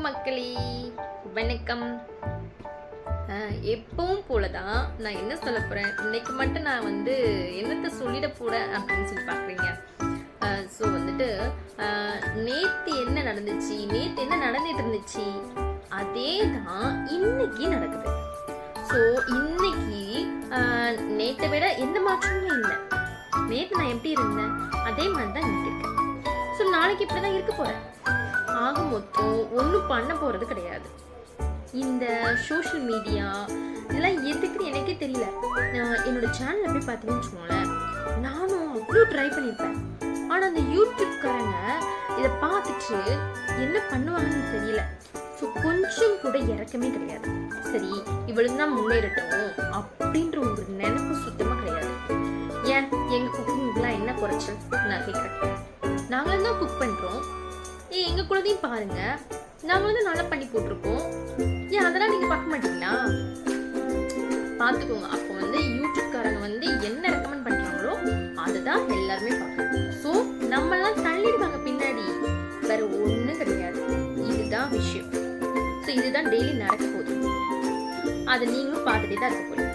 மக்களே, வணக்கம். எப்பவும் போலதான் நான் என்ன சொல்ல போறேன், இன்னைக்கு மட்டும் நான் என்னத்தை சொல்லிட போறேன் அப்படின்னு சொல்லி பாக்குறீங்க. ஸோ நேத்து என்ன நடந்துச்சு, நேத்து என்ன நடந்துட்டு இருந்துச்சு, அதே தான் இன்னைக்கு நடக்குது. ஸோ இன்னைக்கு நேற்றை விட எந்த மாற்றமுமே இல்லை. நேற்று நான் எப்படி இருந்தேன் அதே மாதிரி தான் இன்னைக்கு இருக்கேன். ஸோ நாளைக்கு இப்படி தான் இருக்க போறேன். ஆக மொத்தம் ஒன்றும் பண்ண போறது கிடையாது. இந்த சோஷியல் மீடியா இதெல்லாம் எதுக்குன்னு எனக்கே தெரியல. என்னோட சேனல் எப்படி பார்த்தீங்கன்னு வச்சுக்கோங்களேன், நானும் அவ்வளோ ட்ரை பண்ணியிருப்பேன். ஆனால் அந்த யூடியூப்காரங்க இதை பார்த்துட்டு என்ன பண்ணுவாங்கன்னு தெரியல. ஸோ கொஞ்சம் கூட இறக்கமே கிடையாது. சரி இவ்வளவு தான் முன்னேறட்டும் அப்படின்ற ஒரு நினைப்பு சுத்தமாக கிடையாது. ஏன் எங்கள் குக்கிங்லாம் என்ன குறைச்சல் நான் கேட்குறேன். நாங்களும் தான் குக் பண்ணுறோம். எங்கள் குழந்தையும் பாருங்க, நாங்களும் நல்லா பண்ணி போட்டிருக்கோம். ஏன் அதெல்லாம் நீங்கள் பார்க்க மாட்டீங்களா? பார்த்துக்கோங்க. அப்போ யூடியூப்காரங்க என்ன ரெக்கமெண்ட் பண்ணுறாங்களோ அதுதான் எல்லாருமே பார்க்கணும். ஸோ நம்மளாம் தள்ளிடுவாங்க பின்னாடி, வேற ஒன்றும் கிடையாது. இதுதான் விஷயம். ஸோ இதுதான் டெய்லி நடக்க போகுது. அதை நீங்களும் பார்த்துட்டே தான் இருக்க போறீங்க.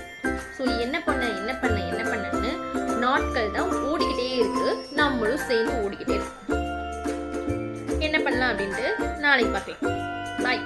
ஸோ என்ன பண்ணன்னு நாட்கள் தான் ஓடிக்கிட்டே இருக்கு. நம்மளும் சேர்ந்து ஓடிக்கிட்டே இருக்கோம். என்ன பண்ணலாம் அப்படின்ட்டு நாளைக்கு பார்க்கலாம். பாய்.